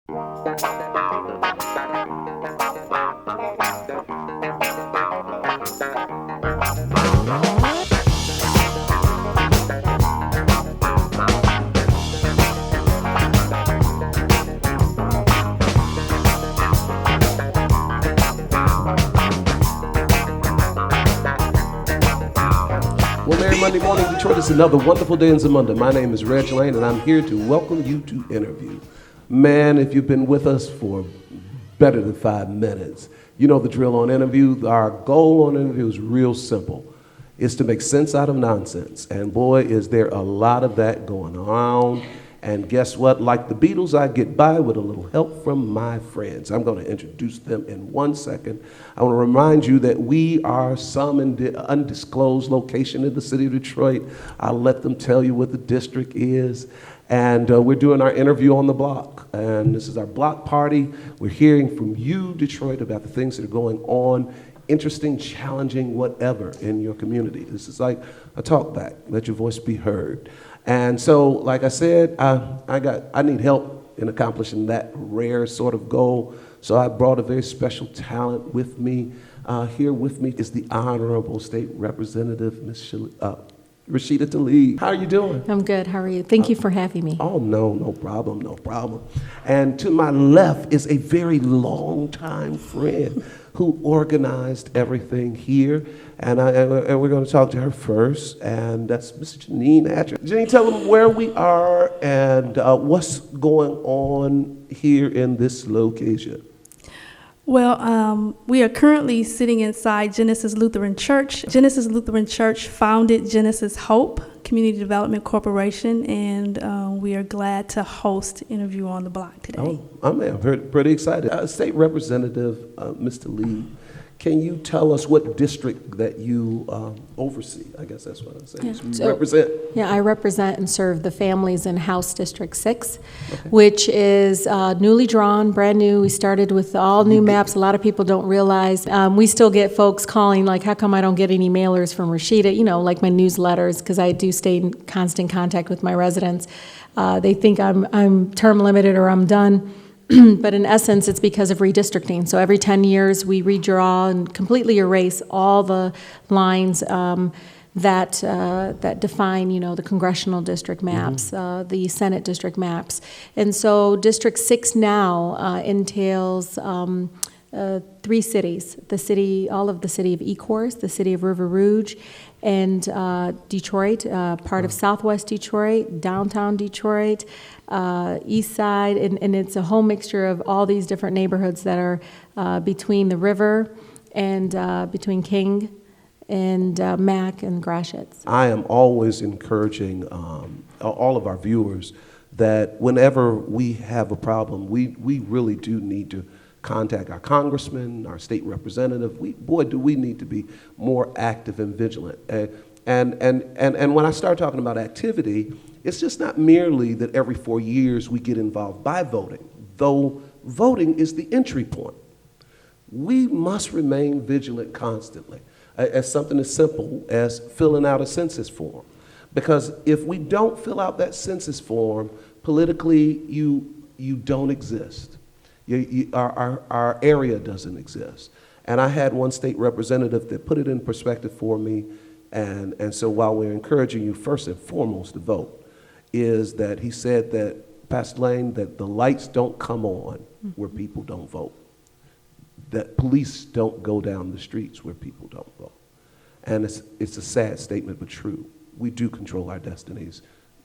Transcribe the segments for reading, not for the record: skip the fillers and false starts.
Well, Merry Monday morning, Detroit. It's another wonderful day in Zamunda. My name is Reginald M, and I'm here to welcome you to InnerView. Man, if you've been with us for better than 5 minutes, you know the drill on InnerView. Our goal on InnerView is real simple. It's to make sense out of nonsense. And boy, is there a lot of that going around. And guess what? Like the Beatles, I get by with a little help from my friends. I'm going to introduce them in 1 second. I want to remind you that we are some undisclosed location in the city of Detroit. I'll let them tell you what the district is. And we're doing our interview on the block. And this is our block party. We're hearing from you, Detroit, about the things that are going on, interesting, challenging, whatever in your community. This is like a talk back. Let your voice be heard. And so, like I said, I need help in accomplishing that rare sort of goal. So I brought a very special talent with me. Here with me is the Honorable State Representative, Ms. Rashida Tlaib. How are you doing? I'm good. How are you? Thank you for having me. Oh, no problem, no problem. And to my left is a very long-time friend who organized everything here. And we're going to talk to her first, and that's Ms. Jeanine. Jeanine, tell them where we are and what's going on here in this location. Well, we are currently sitting inside Genesis Lutheran Church. Genesis Lutheran Church founded GenesisHOPE Community Development Corporation, and we are glad to host InnerView on the Block today. Oh, I'm pretty excited. State Representative Mr. Lee, can you tell us what district that you oversee? I guess that's what I'm saying. Yeah. So, represent. Yeah, I represent and serve the families in House District 6, okay, which is newly drawn, brand new. We started with all new maps. A lot of people don't realize. We still get folks calling, like, how come I don't get any mailers from Rashida? You know, like my newsletters, because I do stay in constant contact with my residents. They think I'm term limited or I'm done. But in essence, it's because of redistricting. So every 10 years, we redraw and completely erase all the lines that define, you know, the congressional district maps, the Senate district maps. And so District 6 now entails 3 cities: all of the city of Ecorse, the city of River Rouge, and Detroit, part of Southwest Detroit, downtown Detroit, East Side, and it's a whole mixture of all these different neighborhoods that are between the river and between King and Mack and Gratiot's. I am always encouraging all of our viewers that whenever we have a problem, we really do need to contact our congressman, our state representative. Boy, do we need to be more active and vigilant. And when I start talking about activity, it's just not merely that every 4 years we get involved by voting, though voting is the entry point. We must remain vigilant constantly, as something as simple as filling out a census form. Because if we don't fill out that census form, politically you don't exist. Our area doesn't exist. And I had one state representative that put it in perspective for me, and so while we're encouraging you first and foremost to vote, is that he said that, Pastor Lane, that the lights don't come on where people don't vote, that police don't go down the streets where people don't vote. And it's a sad statement, but true. We do control our destinies.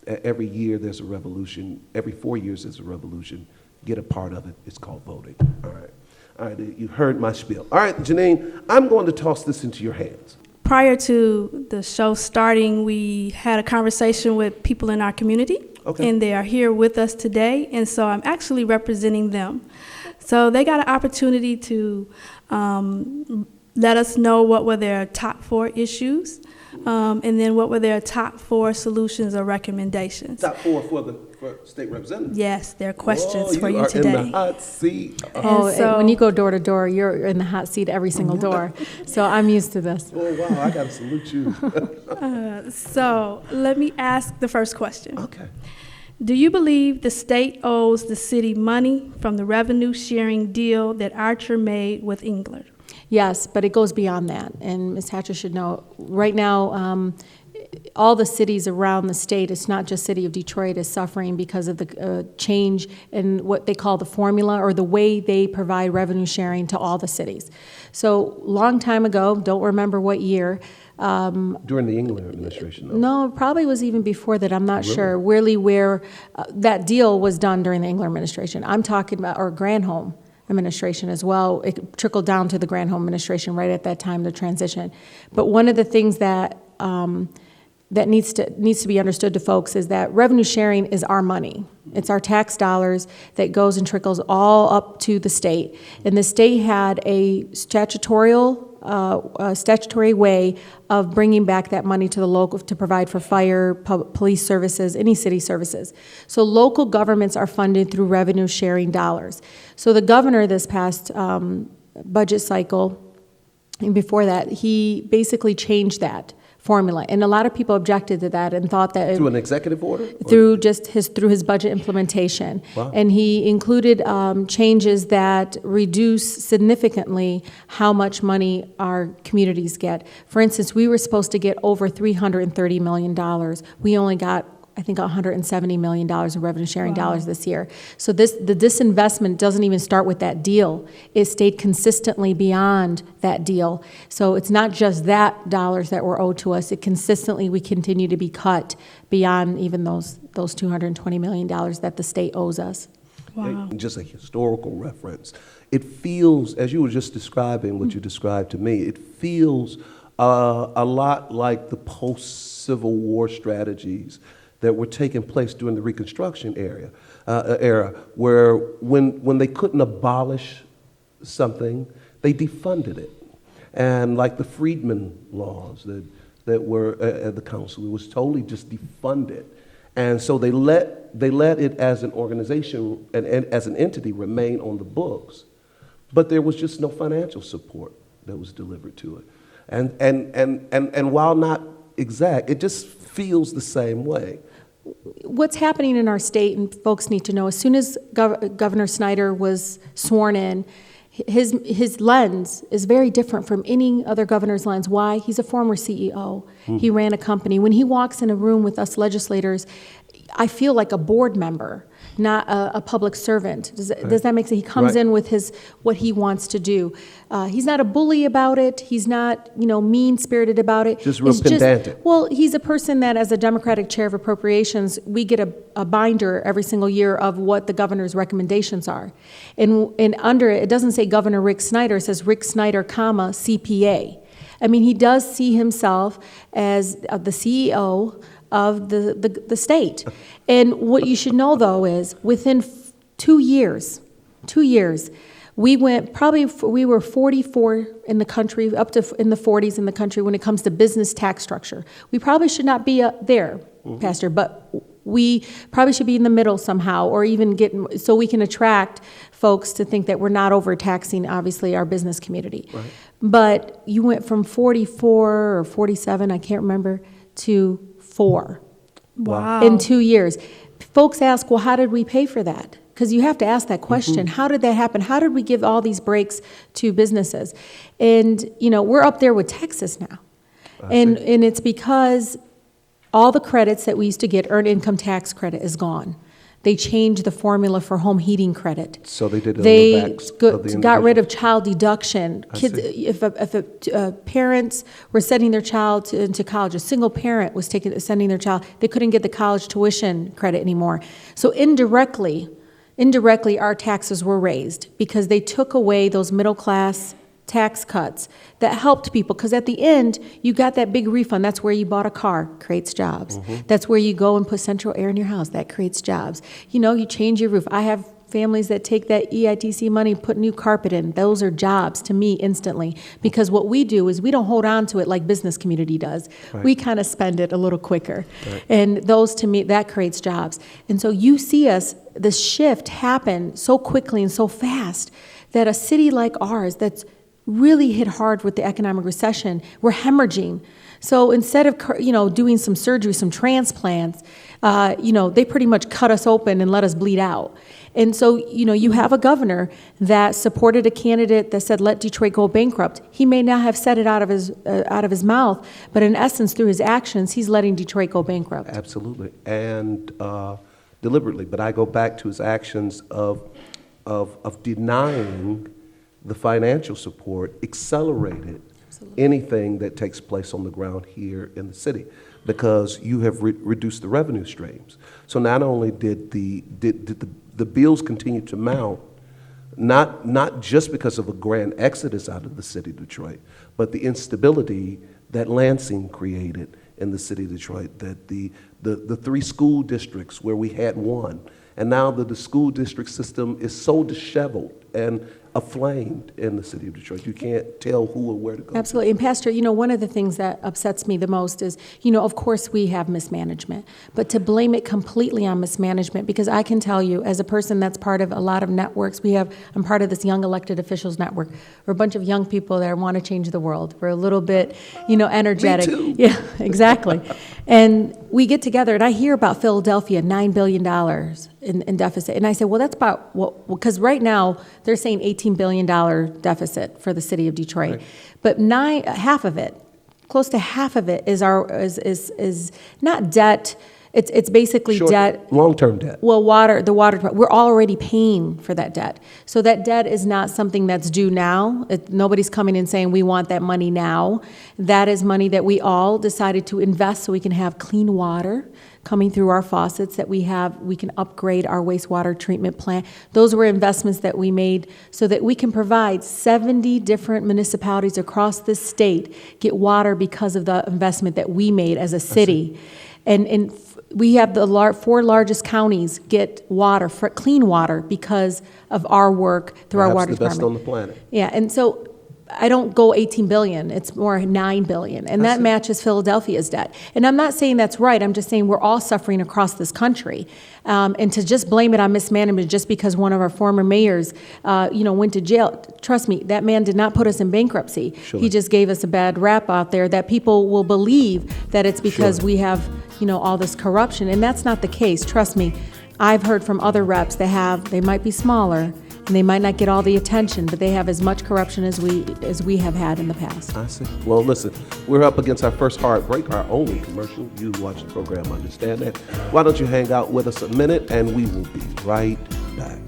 Every year there's a revolution. Every 4 years there's a revolution. Get a part of it. It's called voting. All right, you heard my spiel. All right, Jeanine, I'm going to toss this into your hands. Prior to the show starting, we had a conversation with people in our community, okay, and they are here with us today, and so I'm actually representing them. So they got an opportunity to let us know what were their top 4 issues, and then what were their top 4 solutions or recommendations. Top 4 for state representative? Yes, their questions for you today. today. You are in the hot seat. So, when you go door to door, you're in the hot seat every single door. So I'm used to this. Oh, wow, I got to salute you. So let me ask the first question. Okay. Do you believe the state owes the city money from the revenue sharing deal that Archer made with England? Yes, but it goes beyond that, and Ms. Hatcher should know. Right now, all the cities around the state, it's not just City of Detroit, is suffering because of the change in what they call the formula or the way they provide revenue sharing to all the cities. So, long time ago, don't remember what year. During the England administration, though. No, it probably was even before that. I'm not sure really where that deal was done during the England administration. I'm talking about, or Granholm administration as well. It trickled down to the Granholm administration right at that time, the transition. But one of the things that that needs to be understood to folks is that revenue sharing is our money. It's our tax dollars that goes and trickles all up to the state. And the state had a statutory way of bringing back that money to the local to provide for fire, police services, any city services. So local governments are funded through revenue sharing dollars. So the governor this past budget cycle, and before that, he basically changed that formula, and a lot of people objected to that and thought that through an executive order, through his budget implementation. Wow. And he included changes that reduce significantly how much money our communities get. For instance, we were supposed to get over $330 million. We only got, I think, $170 million of revenue sharing dollars this year. So the disinvestment doesn't even start with that deal. It stayed consistently beyond that deal. So it's not just that dollars that were owed to us. We continue to be cut beyond even those $220 million that the state owes us. Wow. Just a historical reference. It feels, as you were just describing what you described to me, it feels a lot like the post-Civil War strategies that were taking place during the Reconstruction era, where when they couldn't abolish something, they defunded it. And like the Freedmen laws that were at the council, it was totally just defunded. And so they let it as an organization and as an entity remain on the books, but there was just no financial support that was delivered to it. And while not exact, it just feels the same way. What's happening in our state, and folks need to know, as soon as Governor Snyder was sworn in, his lens is very different from any other governor's lens. Why? He's a former CEO. He ran a company. When he walks in a room with us legislators, I feel like a board member, not a public servant. Does that make sense? He comes in with what he wants to do. He's not a bully about it. He's not, mean-spirited about it. Just real pedantic. Well, he's a person that, as a Democratic chair of appropriations, we get a binder every single year of what the governor's recommendations are. And under it doesn't say Governor Rick Snyder. It says Rick Snyder, CPA. I mean, he does see himself as the CEO of the state. And what you should know, though, is within 2 years, we were 44 in the country, up to in the 40s in the country when it comes to business tax structure. We probably should not be there, Pastor, but we probably should be in the middle somehow, or even so we can attract folks to think that we're not overtaxing, obviously, our business community. Right. But you went from 44 or 47, I can't remember, to 4. Wow. In 2 years. Folks ask, well, how did we pay for that? Because you have to ask that question. How did that happen? How did we give all these breaks to businesses? And, we're up there with Texas now. And it's because all the credits that we used to get, earned income tax credit, is gone. They changed the formula for home heating credit. So they did it They on the backs of the got individual. rid of child deduction. Kids, if parents were sending their child into college, a single parent was sending their child, they couldn't get the college tuition credit anymore. So indirectly, our taxes were raised because they took away those middle class tax cuts that helped people, because at the end, you got that big refund. That's where you bought a car, creates jobs. That's where you go and put central air in your house, that creates jobs. You change your roof. I have families that take that EITC money, put new carpet in. Those are jobs to me instantly, because what we do is we don't hold on to it like business community does. Right. We kind of spend it a little quicker. Right. And those, to me, that creates jobs. And so you see this shift happen so quickly and so fast that a city like ours that's really hit hard with the economic recession. We're hemorrhaging. So instead of, doing some surgery, some transplants, they pretty much cut us open and let us bleed out. And so, you have a governor that supported a candidate that said, let Detroit go bankrupt. He may not have said it out of his mouth, but in essence, through his actions, he's letting Detroit go bankrupt. Absolutely, and deliberately. But I go back to his actions of denying the financial support, accelerated anything that takes place on the ground here in the city, because you have reduced the revenue streams. So not only did the bills continue to mount, not just because of a grand exodus out of the city of Detroit, but the instability that Lansing created in the city of Detroit, that the 3 school districts where we had one, and now the school district system is so disheveled and aflamed in the city of Detroit. You can't tell who or where to go. Absolutely. And Pastor, one of the things that upsets me the most is, of course we have mismanagement, but to blame it completely on mismanagement, because I can tell you, as a person that's part of a lot of networks, I'm part of this Young Elected Officials Network. We're a bunch of young people that want to change the world. We're a little bit, energetic. Me too. Yeah, exactly. And we get together, and I hear about Philadelphia, $9 billion in deficit. And I say, well, that's about because right now they're saying $18 billion deficit for the city of Detroit. Right. But half of it, close to half of it is not debt. It's basically debt. Long-term debt. Well, the water, we're already paying for that debt. So that debt is not something that's due now. Nobody's coming in saying we want that money now. That is money that we all decided to invest so we can have clean water coming through our faucets, that we can upgrade our wastewater treatment plant. Those were investments that we made so that we can provide 70 different municipalities across this state get water because of the investment that we made as a city. And we have the 4 largest counties get water, clean water, because of our work through our water department. Perhaps the best on the planet. Yeah, and so I don't go 18 billion, it's more 9 billion, and that matches Philadelphia's debt. And I'm not saying that's right, I'm just saying we're all suffering across this country. And to just blame it on mismanagement just because one of our former mayors, went to jail, trust me, that man did not put us in bankruptcy. Sure. He just gave us a bad rap out there that people will believe that it's because we have, all this corruption, and that's not the case. Trust me, I've heard from other reps they might be smaller, and they might not get all the attention, but they have as much corruption as we have had in the past. I see. Well, listen, we're up against our first hard break, our only commercial. You watch the program, understand that. Why don't you hang out with us a minute, and we will be right back.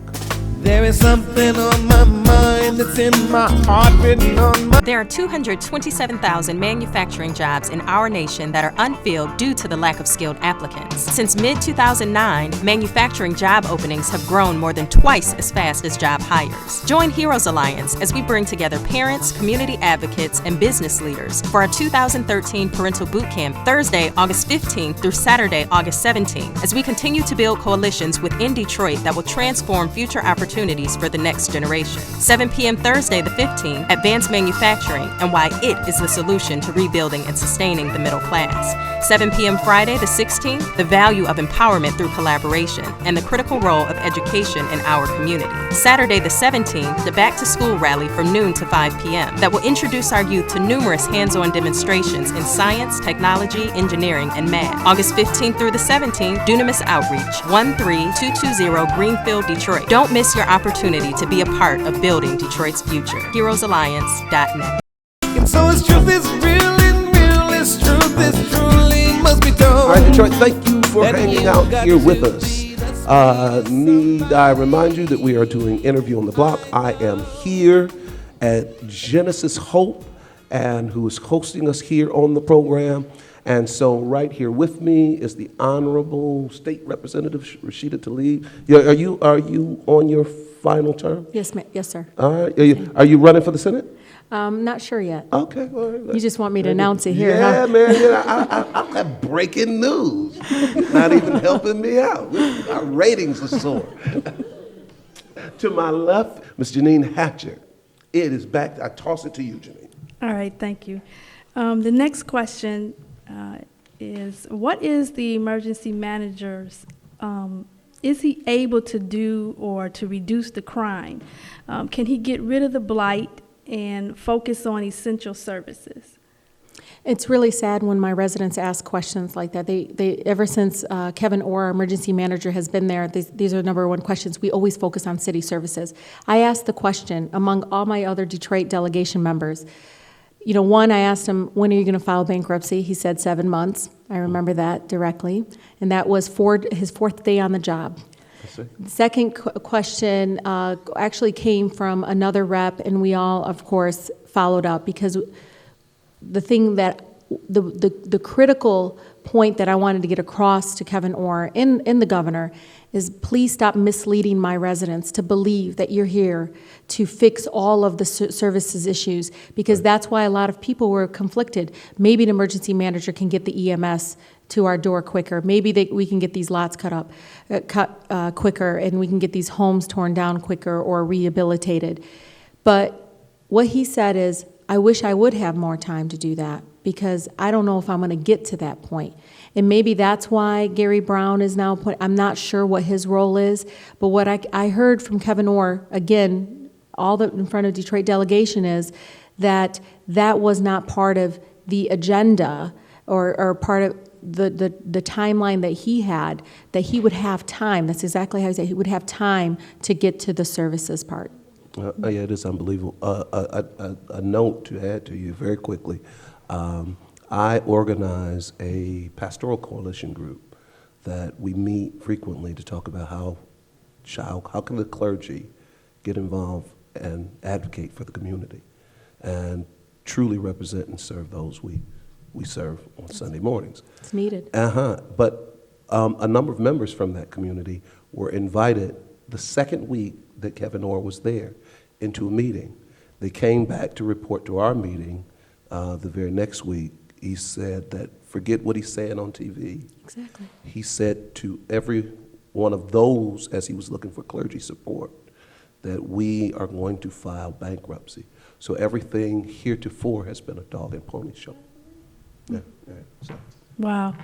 There is something on my mind that's in my heart, written on my... There are 227,000 manufacturing jobs in our nation that are unfilled due to the lack of skilled applicants. Since mid-2009, manufacturing job openings have grown more than twice as fast as job hires. Join Heroes Alliance as we bring together parents, community advocates, and business leaders for our 2013 Parental Boot Camp, Thursday, August 15th through Saturday, August 17th, as we continue to build coalitions within Detroit that will transform future opportunities for the next generation. 7 p.m. Thursday the 15th, Advanced Manufacturing and why it is the solution to rebuilding and sustaining the middle class. 7 p.m. Friday the 16th, the value of empowerment through collaboration and the critical role of education in our community. Saturday the 17th, the Back to School rally from noon to 5 p.m. that will introduce our youth to numerous hands-on demonstrations in science, technology, engineering, and math. August 15th through the 17th, Dunamis Outreach, 13220 Greenfield, Detroit. Don't miss your opportunity to be a part of building Detroit's future. HeroesAlliance.net. And so it's truth is real and real is truth is truly must be told. All right, Detroit, thank you for hanging out here with us. Need I remind you that we are doing InnerView on the Block. I am here at GenesisHOPE, and who is hosting us here on the program. And so right here with me is the Honorable State Representative Rashida Tlaib. Are you on your final term? Yes, yes, sir. All right. Are you running for the Senate? Not sure yet. Okay. Well, you just want me to announce it here, yeah, huh? Man. Yeah, I have breaking news. You're not even helping me out. Our ratings are soaring. To my left, Ms. Jeanine Hatcher. It is back. I toss it to you, Jeanine. All right, thank you. The next question is, what is the emergency manager's, is he able to do or to reduce the crime? Can he get rid of the blight and focus on essential services. It's really sad when my residents ask questions like that. They ever since Kevin Orr, our emergency manager, has been there, these are number one questions. We always focus on city services. I asked the question among all my other Detroit delegation members. One, I asked him, when are you going to file bankruptcy? He said 7 months. I remember that directly. And that was his fourth day on the job. The second question actually came from another rep, and we all, of course, followed up, because the thing that the critical point that I wanted to get across to Kevin Orr and the governor is, please stop misleading my residents to believe that you're here to fix all of the services issues, because that's why a lot of people were conflicted. Maybe an emergency manager can get the EMS to our door quicker. Maybe we can get these lots cut quicker, and we can get these homes torn down quicker or rehabilitated. But what he said is, I wish I would have more time to do that, because I don't know if I'm going to get to that point. And maybe that's why Gary Brown is now I'm not sure what his role is, but what I heard from Kevin Orr, again, all that in front of Detroit delegation, is that was not part of the agenda or part of the timeline that he had, that he would have time. That's exactly how he said, he would have time to get to the services part. Yeah, it is unbelievable. A note to add to you very quickly. I organize a pastoral coalition group that we meet frequently to talk about how can the clergy get involved and advocate for the community and truly represent and serve those we serve on Sunday mornings. It's needed. But a number of members from that community were invited the second week that Kevin Orr was there into a meeting. They came back to report to our meeting the very next week. He said that, forget what he's saying on TV. Exactly. He said to every one of those, as he was looking for clergy support, that we are going to file bankruptcy. So everything heretofore has been a dog and pony show. Yeah, so. Wow.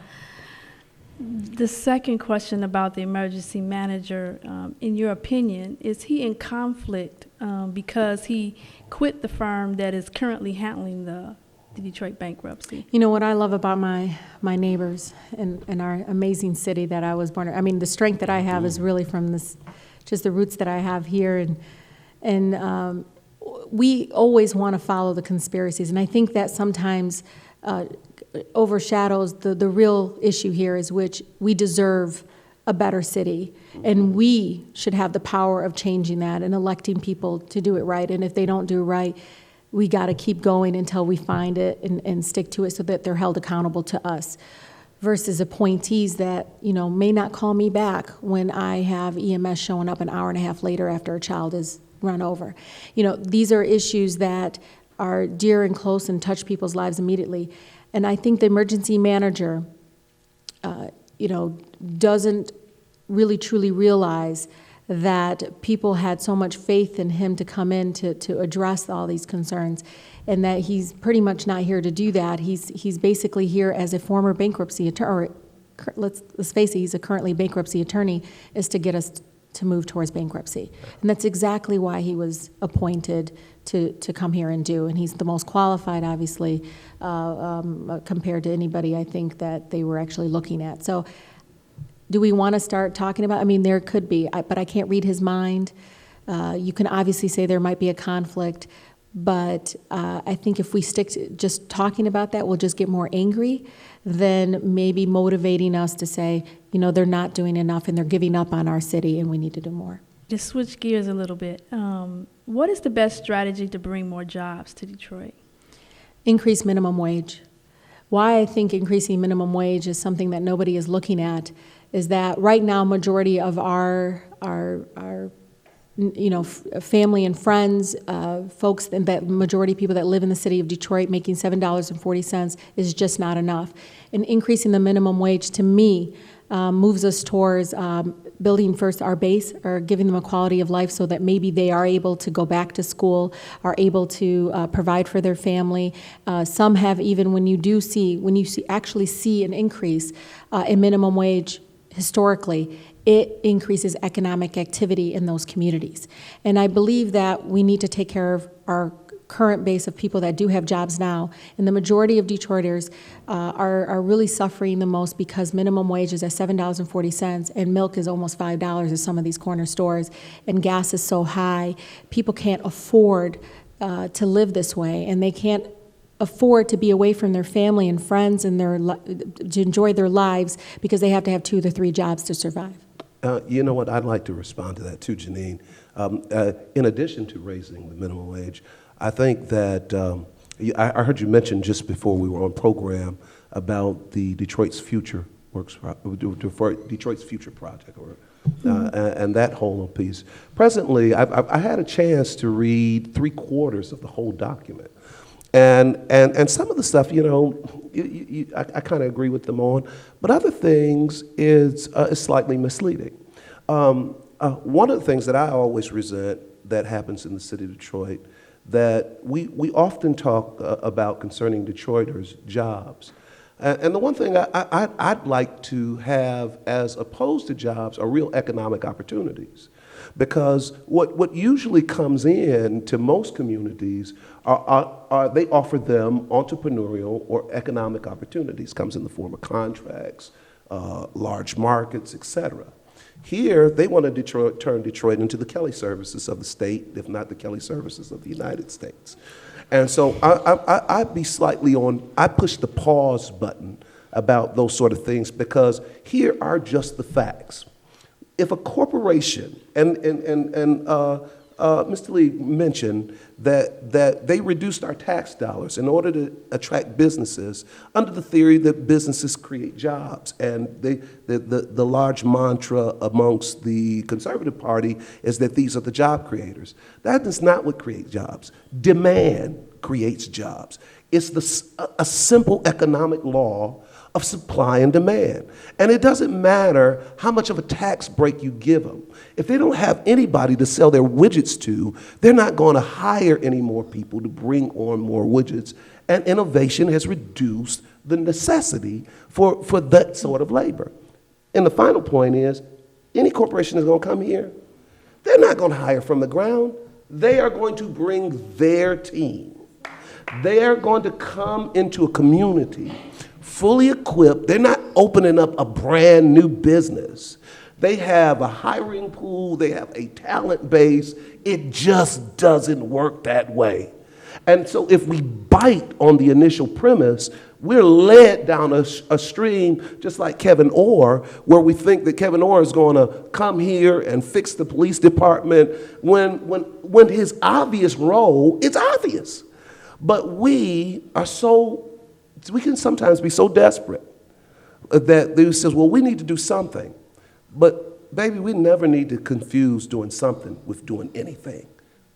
The second question about the emergency manager, in your opinion, is he in conflict because he quit the firm that is currently handling the Detroit bankruptcy? You know what I love about my neighbors and our amazing city that I was born in? I mean, the strength that I have is really from just the roots that I have here, and we always want to follow the conspiracies, and I think that sometimes overshadows the real issue here, is which we deserve a better city, and we should have the power of changing that and electing people to do it right. And if they don't do it right, we got to keep going until we find it and stick to it, so that they're held accountable to us, versus appointees that may not call me back when I have EMS showing up an hour and a half later after a child is run over. These are issues that are dear and close and touch people's lives immediately. And I think the emergency manager, doesn't really truly realize that people had so much faith in him to come in to address all these concerns, and that he's pretty much not here to do that. He's basically here as a former bankruptcy attorney, or let's face it, he's a currently bankruptcy attorney, is to get us to move towards bankruptcy. And that's exactly why he was appointed to come here and do. And he's the most qualified, obviously, compared to anybody I think that they were actually looking at. So do we want to start talking about, there could be, but I can't read his mind. You can obviously say there might be a conflict, but I think if we stick to just talking about that, we'll just get more angry than maybe motivating us to say, they're not doing enough and they're giving up on our city and we need to do more. Just switch gears a little bit. What is the best strategy to bring more jobs to Detroit? Increase minimum wage. Why I think increasing minimum wage is something that nobody is looking at is that right now majority of our family and friends, folks, and that majority of people that live in the city of Detroit making $7.40 is just not enough. And increasing the minimum wage, to me, moves us towards building first our base, or giving them a quality of life so that maybe they are able to go back to school, are able to provide for their family. Some have, even when you actually see an increase in minimum wage historically, it increases economic activity in those communities. And I believe that we need to take care of our current base of people that do have jobs now, and the majority of Detroiters are really suffering the most because minimum wage is at $7.40, and milk is almost $5 at some of these corner stores, and gas is so high, people can't afford to live this way, and they can't afford to be away from their family and friends and to enjoy their lives because they have to have 2 to 3 jobs to survive. You know what, I'd like to respond to that too, Jeanine. In addition to raising the minimum wage, I think that, I heard you mention just before we were on program about the Detroit's Future Detroit's Future Project, and that whole piece. Presently, I had a chance to read 3/4 of the whole document. And some of the stuff, you know, I kind of agree with them on, but other things is slightly misleading. One of the things that I always resent that happens in the city of Detroit, that we often talk about concerning Detroiters' jobs. And the one thing I'd like to have as opposed to jobs are real economic opportunities. Because what usually comes in to most communities are they offer them entrepreneurial or economic opportunities. Comes in the form of contracts, large markets, etc. Here, they want to turn Detroit into the Kelly services of the state, if not the Kelly services of the United States. And so I'd be slightly I push the pause button about those sort of things, because here are just the facts. If a corporation, and Mr. Lee mentioned that they reduced our tax dollars in order to attract businesses under the theory that businesses create jobs. And the large mantra amongst the Conservative Party is that these are the job creators. That is not what creates jobs. Demand creates jobs. It's a simple economic law of supply and demand. And it doesn't matter how much of a tax break you give them. If they don't have anybody to sell their widgets to, they're not going to hire any more people to bring on more widgets. And innovation has reduced the necessity for that sort of labor. And the final point is, any corporation that's going to come here, they're not going to hire from the ground. They are going to bring their team. They are going to come into a community fully equipped. They're not opening up a brand new business. They have a hiring pool. They have a talent base. It just doesn't work that way. And so if we bite on the initial premise, we're led down a stream just like Kevin Orr, where we think that Kevin Orr is going to come here and fix the police department when his obvious role is obvious. But we can sometimes be so desperate that they says, well, we need to do something. But baby, we never need to confuse doing something with doing anything.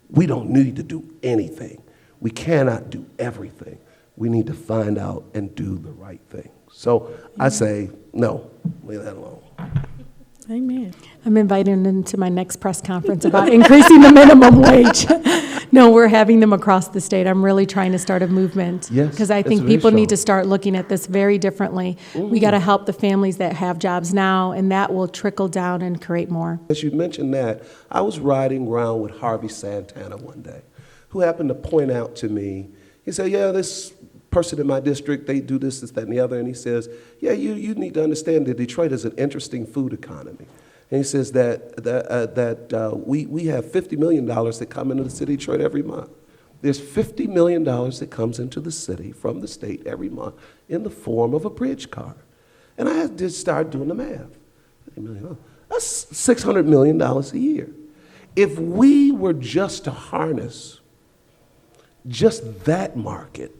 We don't need to do anything. We cannot do everything. We need to find out and do the right thing. So I say, no, leave that alone. Amen. I'm inviting them to my next press conference about increasing the minimum wage. No, we're having them across the state. I'm really trying to start a movement. Yes, because I think it's very people need strong. to start looking at this very differently. We got to help the families that have jobs now, and that will trickle down and create more. As you mentioned that, I was riding around with Harvey Santana one day, who happened to point out to me, he said, yeah, this person in my district, they do this, that, and the other. And he says, yeah, you need to understand that Detroit is an interesting food economy. And he says that we have $50 million that come into the city of Detroit every month. There's $50 million that comes into the city from the state every month in the form of a bridge card. And I had to start doing the math. $50 million. That's $600 million a year. If we were just to harness just that market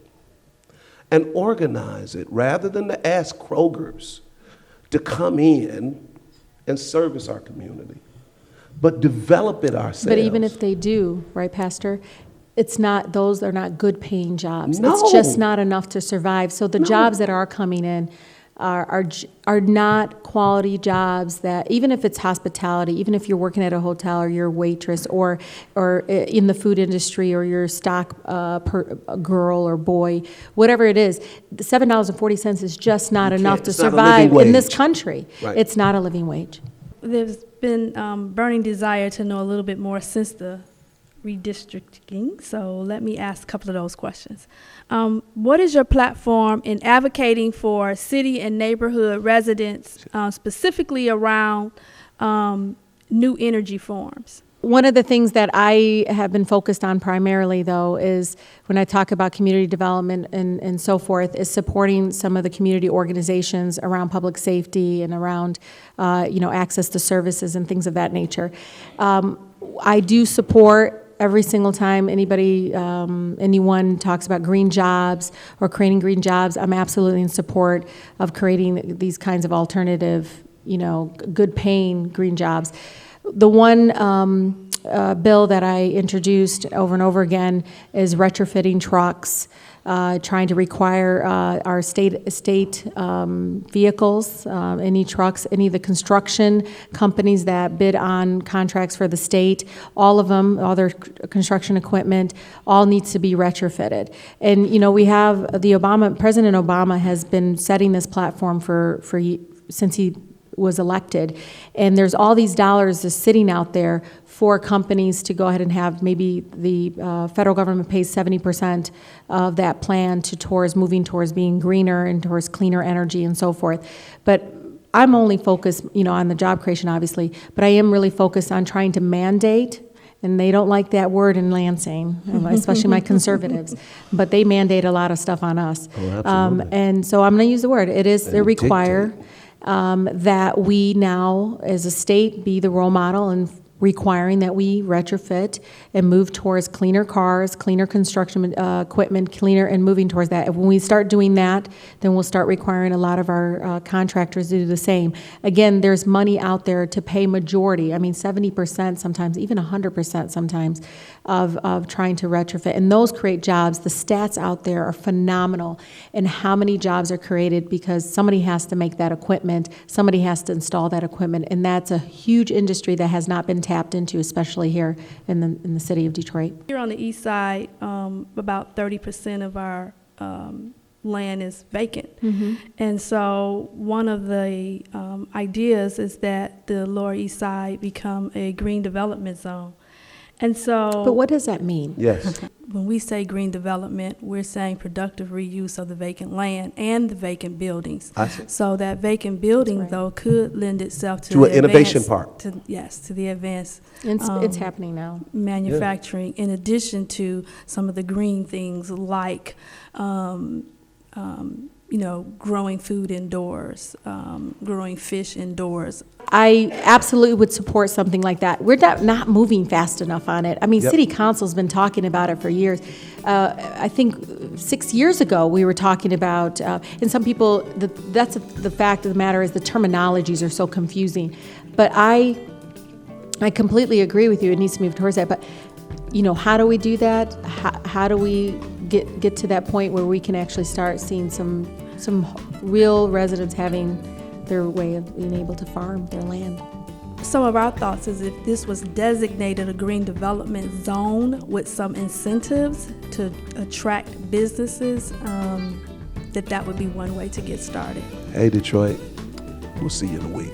and organize it, rather than to ask Kroger's to come in and service our community, but develop it ourselves. But even if they do, right, Pastor, those are not good paying jobs. No. It's just not enough to survive. So the jobs that are coming in are not quality jobs that, even if it's hospitality, even if you're working at a hotel or you're a waitress or in the food industry or you're a stock girl or boy, whatever it is, $7.40 is just not enough to it's not a survive living in this wage. country. Right. It's not a living wage. There's been burning desire to know a little bit more since the redistricting, so let me ask a couple of those questions. What is your platform in advocating for city and neighborhood residents, specifically around new energy forms? One of the things that I have been focused on primarily, though, is when I talk about community development and so forth, is supporting some of the community organizations around public safety and around, access to services and things of that nature. I do support every single time anyone talks about green jobs or creating green jobs. I'm absolutely in support of creating these kinds of alternative, good paying green jobs. The one bill that I introduced over and over again is retrofitting trucks, trying to require our state vehicles, any trucks, any of the construction companies that bid on contracts for the state, all of them, all their construction equipment, all needs to be retrofitted. And, we have President Obama has been setting this platform since he was elected, and there's all these dollars just sitting out there for companies to go ahead and have maybe the federal government pays 70% of that plan towards moving towards being greener and towards cleaner energy and so forth. But I'm only focused, on the job creation, obviously, but I am really focused on trying to mandate, and they don't like that word in Lansing, especially my conservatives, but they mandate a lot of stuff on us. Oh, absolutely. And so I'm going to use the word. They require that we now, as a state, be the role model and requiring that we retrofit and move towards cleaner cars, cleaner construction equipment, cleaner, and moving towards that. And when we start doing that, then we'll start requiring a lot of our contractors to do the same. Again, there's money out there to pay majority, 70% sometimes, even 100% sometimes, of trying to retrofit. And those create jobs. The stats out there are phenomenal in how many jobs are created because somebody has to make that equipment, somebody has to install that equipment, and that's a huge industry that has not been tapped into, especially here in the city of Detroit. Here on the east side, about 30% of our land is vacant. Mm-hmm. And so one of the ideas is that the Lower East Side become a green development zone. And so, but what does that mean? Yes. When we say green development, we're saying productive reuse of the vacant land and the vacant buildings. I see. So that vacant building, though, could lend itself to an innovation park. To the advanced. It's happening now. Manufacturing, in addition to some of the green things like growing food indoors, growing fish indoors. I absolutely would support something like that. We're not moving fast enough on it. Yep. City Council's been talking about it for years. I think 6 years ago we were talking about, and some people, that's the fact of the matter is the terminologies are so confusing. But I completely agree with you. It needs to move towards that. But how do we do that? How do we get to that point where we can actually start seeing some real residents having their way of being able to farm their land? Some of our thoughts is if this was designated a green development zone with some incentives to attract businesses, that would be one way to get started. Hey, Detroit, we'll see you in a week.